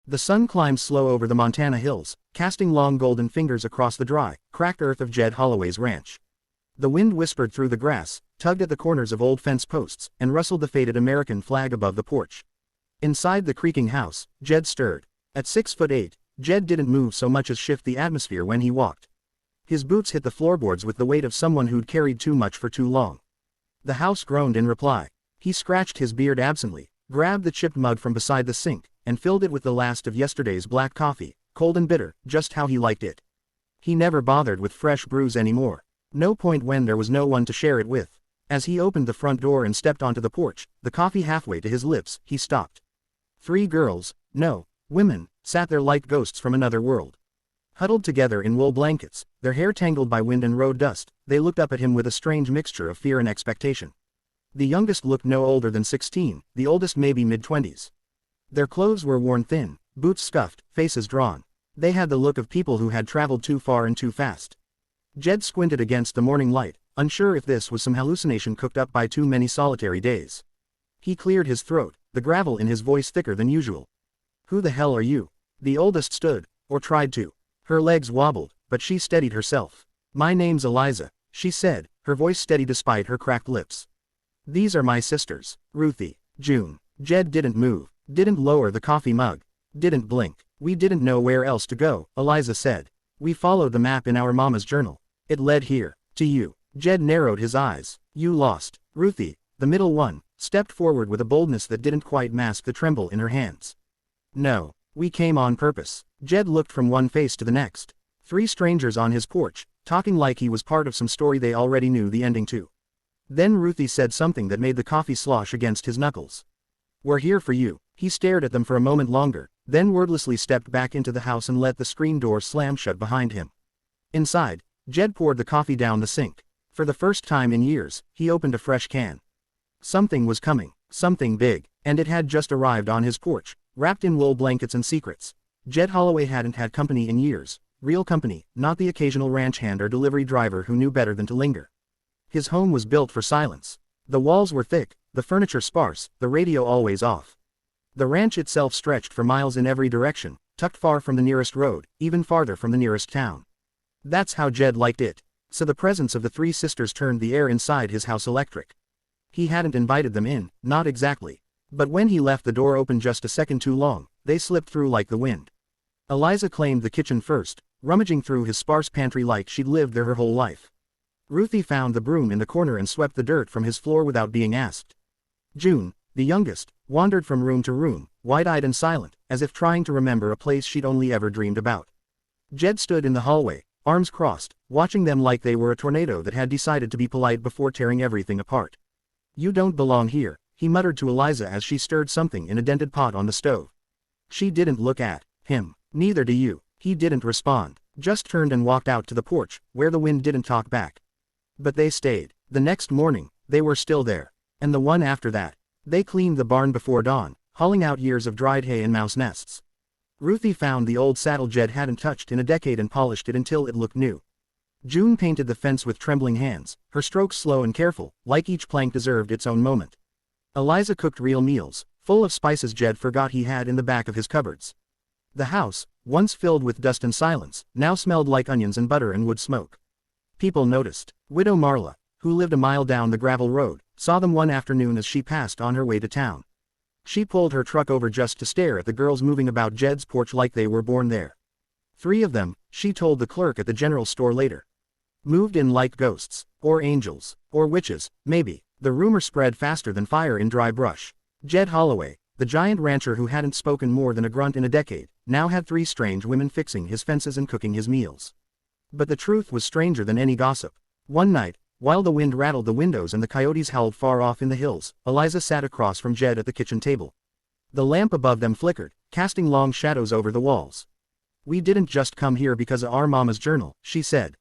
The sun climbed slow over the Montana hills, casting long golden fingers across the dry, cracked earth of Jed Holloway's ranch. The wind whispered through the grass, tugged at the corners of old fence posts, and rustled the faded American flag above the porch. Inside the creaking house, Jed stirred. At 6'8", Jed didn't move so much as shift the atmosphere when he walked. His boots hit the floorboards with the weight of someone who'd carried too much for too long. The house groaned in reply. He scratched his beard absently, grabbed the chipped mug from beside the sink, and filled it with the last of yesterday's black coffee, cold and bitter, just how he liked it. He never bothered with fresh brews anymore. No point when there was no one to share it with. As he opened the front door and stepped onto the porch, the coffee halfway to his lips, he stopped. 3 girls, no, women, sat there like ghosts from another world. Huddled together in wool blankets, their hair tangled by wind and road dust, they looked up at him with a strange mixture of fear and expectation. The youngest looked no older than 16, the oldest maybe mid-20s. Their clothes were worn thin, boots scuffed, faces drawn. They had the look of people who had traveled too far and too fast. Jed squinted against the morning light, unsure if this was some hallucination cooked up by too many solitary days. He cleared his throat, the gravel in his voice thicker than usual. "Who the hell are you?" The oldest stood, or tried to. Her legs wobbled, but she steadied herself. "My name's Eliza," she said, her voice steady despite her cracked lips. "These are my sisters, Ruthie, June." Jed didn't move, didn't lower the coffee mug, didn't blink. "We didn't know where else to go," Eliza said. "We followed the map in our mama's journal. It led here, to you." Jed narrowed his eyes. "You lost." Ruthie, the middle one, stepped forward with a boldness that didn't quite mask the tremble in her hands. "No, we came on purpose." Jed looked from one face to the next. 3 strangers on his porch, talking like he was part of some story they already knew the ending to. Then Ruthie said something that made the coffee slosh against his knuckles. "We're here for you." He stared at them for a moment longer, then wordlessly stepped back into the house and let the screen door slam shut behind him. Inside, Jed poured the coffee down the sink. For the first time in years, he opened a fresh can. Something was coming, something big, and it had just arrived on his porch, wrapped in wool blankets and secrets. Jed Holloway hadn't had company in years, real company, not the occasional ranch hand or delivery driver who knew better than to linger. His home was built for silence. The walls were thick, the furniture sparse, the radio always off. The ranch itself stretched for miles in every direction, tucked far from the nearest road, even farther from the nearest town. That's how Jed liked it. So the presence of the 3 sisters turned the air inside his house electric. He hadn't invited them in, not exactly. But when he left the door open just a second too long, they slipped through like the wind. Eliza claimed the kitchen first, rummaging through his sparse pantry like she'd lived there her whole life. Ruthie found the broom in the corner and swept the dirt from his floor without being asked. June, the youngest, wandered from room to room, wide-eyed and silent, as if trying to remember a place she'd only ever dreamed about. Jed stood in the hallway, arms crossed, watching them like they were a tornado that had decided to be polite before tearing everything apart. "You don't belong here," he muttered to Eliza as she stirred something in a dented pot on the stove. She didn't look at him. "Neither do you." He didn't respond, just turned and walked out to the porch, where the wind didn't talk back. But they stayed. The next morning, they were still there. And the one after that. They cleaned the barn before dawn, hauling out years of dried hay and mouse nests. Ruthie found the old saddle Jed hadn't touched in a decade and polished it until it looked new. June painted the fence with trembling hands, her strokes slow and careful, like each plank deserved its own moment. Eliza cooked real meals, full of spices Jed forgot he had in the back of his cupboards. The house, once filled with dust and silence, now smelled like onions and butter and wood smoke. People noticed. Widow Marla, who lived a mile down the gravel road, saw them one afternoon as she passed on her way to town. She pulled her truck over just to stare at the girls moving about Jed's porch like they were born there. 3 of them, she told the clerk at the general store later. Moved in like ghosts, or angels, or witches, maybe. The rumor spread faster than fire in dry brush. Jed Holloway, the giant rancher who hadn't spoken more than a grunt in a decade, now had 3 strange women fixing his fences and cooking his meals. But the truth was stranger than any gossip. One night, while the wind rattled the windows and the coyotes howled far off in the hills, Eliza sat across from Jed at the kitchen table. The lamp above them flickered, casting long shadows over the walls. "We didn't just come here because of our mama's journal," she said.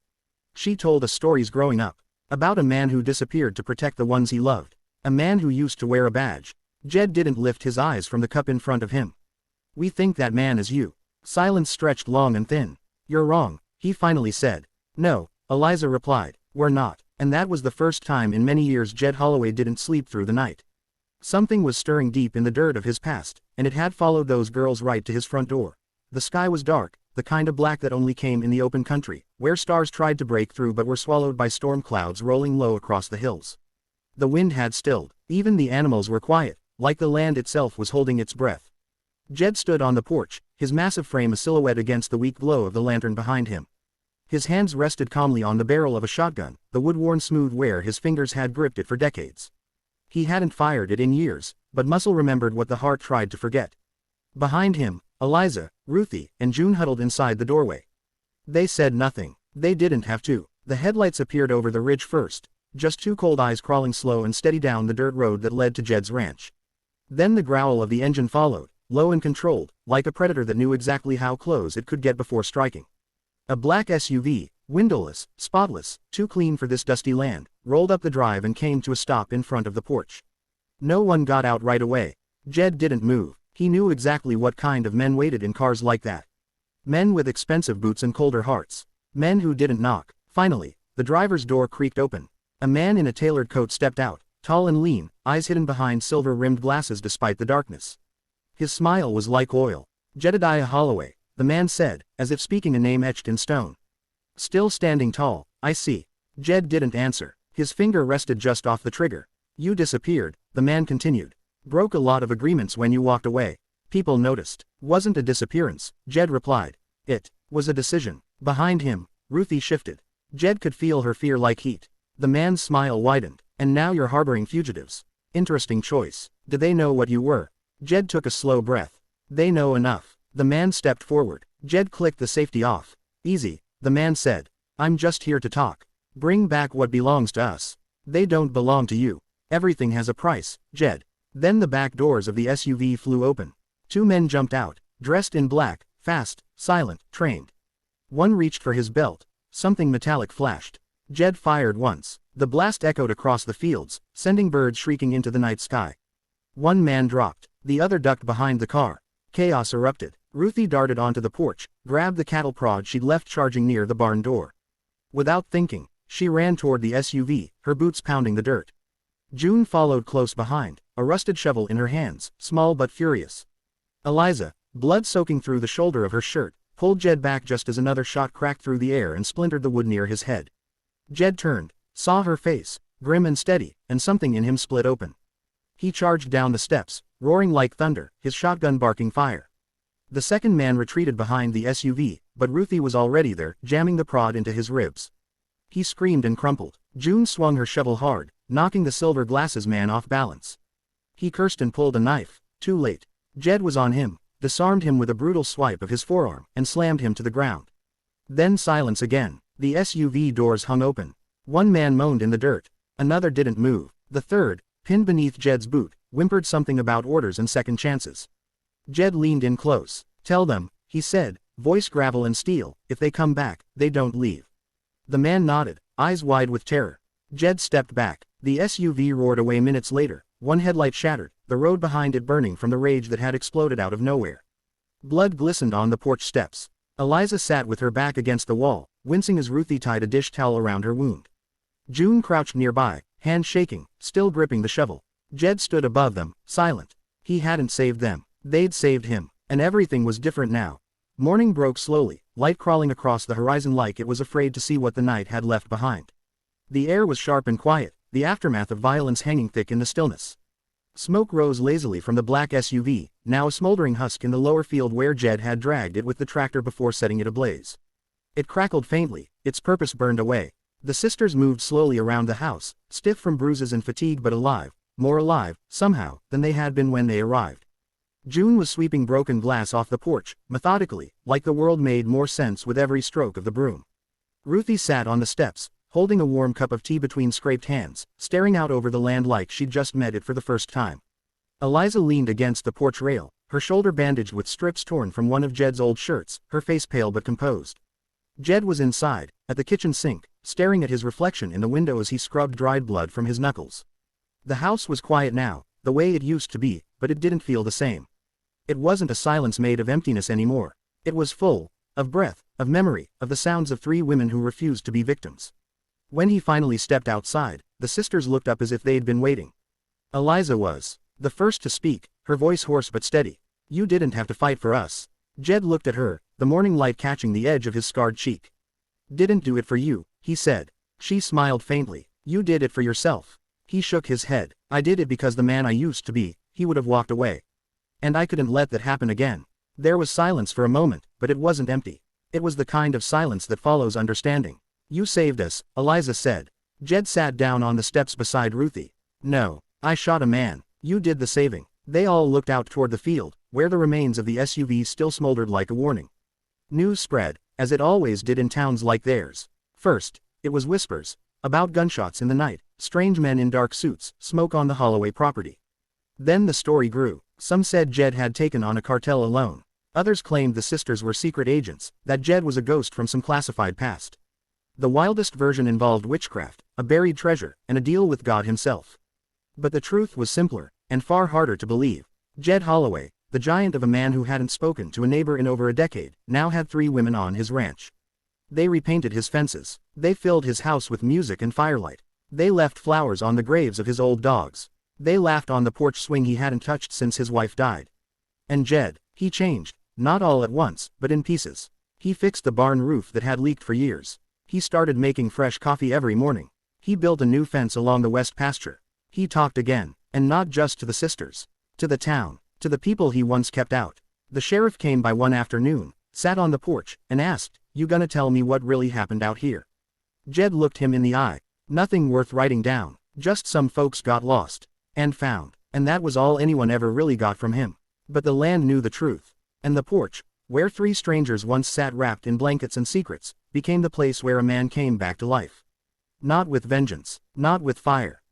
She told us stories growing up. About a man who disappeared to protect the ones he loved. A man who used to wear a badge. Jed didn't lift his eyes from the cup in front of him. "We think that man is you." Silence stretched long and thin. "You're wrong," he finally said. "No," Eliza replied, "we're not." And that was the first time in many years Jed Holloway didn't sleep through the night. Something was stirring deep in the dirt of his past, and it had followed those girls right to his front door. The sky was dark, the kind of black that only came in the open country, where stars tried to break through but were swallowed by storm clouds rolling low across the hills. The wind had stilled, even the animals were quiet, like the land itself was holding its breath. Jed stood on the porch, his massive frame a silhouette against the weak glow of the lantern behind him. His hands rested calmly on the barrel of a shotgun, the wood worn smooth where his fingers had gripped it for decades. He hadn't fired it in years, but muscle remembered what the heart tried to forget. Behind him, Eliza, Ruthie, and June huddled inside the doorway. They said nothing. They didn't have to. The headlights appeared over the ridge first, just two cold eyes crawling slow and steady down the dirt road that led to Jed's ranch. Then the growl of the engine followed, low and controlled, like a predator that knew exactly how close it could get before striking. A black SUV, windowless, spotless, too clean for this dusty land, rolled up the drive and came to a stop in front of the porch. No one got out right away. Jed didn't move. He knew exactly what kind of men waited in cars like that. Men with expensive boots and colder hearts. Men who didn't knock. Finally, the driver's door creaked open. A man in a tailored coat stepped out, tall and lean, eyes hidden behind silver-rimmed glasses despite the darkness. His smile was like oil. Jedediah Holloway, the man said, as if speaking a name etched in stone. Still standing tall, I see. Jed didn't answer. His finger rested just off the trigger. You disappeared, the man continued. Broke a lot of agreements when you walked away. People noticed. Wasn't a disappearance, Jed replied. It was a decision. Behind him, Ruthie shifted. Jed could feel her fear like heat. The man's smile widened. And now you're harboring fugitives. Interesting choice. Did they know what you were? Jed took a slow breath. They know enough. The man stepped forward. Jed clicked the safety off. Easy, the man said. I'm just here to talk. Bring back what belongs to us. They don't belong to you. Everything has a price, Jed. Then the back doors of the SUV flew open. Two men jumped out, dressed in black, fast, silent, trained. One reached for his belt. Something metallic flashed. Jed fired once. The blast echoed across the fields, sending birds shrieking into the night sky. One man dropped. The other ducked behind the car. Chaos erupted. Ruthie darted onto the porch, grabbed the cattle prod she'd left charging near the barn door. Without thinking, she ran toward the SUV, her boots pounding the dirt. June followed close behind, a rusted shovel in her hands, small but furious. Eliza, blood soaking through the shoulder of her shirt, pulled Jed back just as another shot cracked through the air and splintered the wood near his head. Jed turned, saw her face, grim and steady, and something in him split open. He charged down the steps, roaring like thunder, his shotgun barking fire. The second man retreated behind the SUV, but Ruthie was already there, jamming the prod into his ribs. He screamed and crumpled. June swung her shovel hard, knocking the silver glasses man off balance. He cursed and pulled a knife. Too late. Jed was on him, disarmed him with a brutal swipe of his forearm, and slammed him to the ground. Then silence again. The SUV doors hung open. One man moaned in the dirt. Another didn't move. The third, pinned beneath Jed's boot, whimpered something about orders and second chances. Jed leaned in close. Tell them, he said, voice gravel and steel, if they come back, they don't leave. The man nodded, eyes wide with terror. Jed stepped back. The SUV roared away minutes later, one headlight shattered, the road behind it burning from the rage that had exploded out of nowhere. Blood glistened on the porch steps. Eliza sat with her back against the wall, wincing as Ruthie tied a dish towel around her wound. June crouched nearby, hands shaking, still gripping the shovel. Jed stood above them, silent. He hadn't saved them. They'd saved him. And everything was different now. Morning broke slowly, light crawling across the horizon like it was afraid to see what the night had left behind. The air was sharp and quiet, the aftermath of violence hanging thick in the stillness. Smoke rose lazily from the black SUV, now a smoldering husk in the lower field where Jed had dragged it with the tractor before setting it ablaze. It crackled faintly, its purpose burned away. The sisters moved slowly around the house, stiff from bruises and fatigue but alive, more alive, somehow, than they had been when they arrived. June was sweeping broken glass off the porch, methodically, like the world made more sense with every stroke of the broom. Ruthie sat on the steps, holding a warm cup of tea between scraped hands, staring out over the land like she'd just met it for the first time. Eliza leaned against the porch rail, her shoulder bandaged with strips torn from one of Jed's old shirts, her face pale but composed. Jed was inside, at the kitchen sink, staring at his reflection in the window as he scrubbed dried blood from his knuckles. The house was quiet now, the way it used to be, but it didn't feel the same. It wasn't a silence made of emptiness anymore. It was full, of breath, of memory, of the sounds of three women who refused to be victims. When he finally stepped outside, the sisters looked up as if they'd been waiting. Eliza was. The first to speak, her voice hoarse but steady. You didn't have to fight for us. Jed looked at her, the morning light catching the edge of his scarred cheek. Didn't do it for you, he said. She smiled faintly. You did it for yourself. He shook his head. I did it because the man I used to be, he would have walked away. And I couldn't let that happen again. There was silence for a moment, but it wasn't empty. It was the kind of silence that follows understanding. You saved us, Eliza said. Jed sat down on the steps beside Ruthie. No, I shot a man. You did the saving. They all looked out toward the field, where the remains of the SUV still smoldered like a warning. News spread, as it always did in towns like theirs. First, it was whispers about gunshots in the night, strange men in dark suits, smoke on the Holloway property. Then the story grew. Some said Jed had taken on a cartel alone. Others claimed the sisters were secret agents, that Jed was a ghost from some classified past. The wildest version involved witchcraft, a buried treasure, and a deal with God himself. But the truth was simpler, and far harder to believe. Jed Holloway, the giant of a man who hadn't spoken to a neighbor in over a decade, now had 3 women on his ranch. They repainted his fences. They filled his house with music and firelight. They left flowers on the graves of his old dogs. They laughed on the porch swing he hadn't touched since his wife died. And Jed, he changed, not all at once, but in pieces. He fixed the barn roof that had leaked for years. He started making fresh coffee every morning. He built a new fence along the west pasture. He talked again, and not just to the sisters. To the town, to the people he once kept out. The sheriff came by one afternoon, sat on the porch, and asked, "You gonna tell me what really happened out here?" Jed looked him in the eye. Nothing worth writing down, just some folks got lost. And found. And that was all anyone ever really got from him. But the land knew the truth. And the porch, where 3 strangers once sat wrapped in blankets and secrets, became the place where a man came back to life. Not with vengeance, not with fire,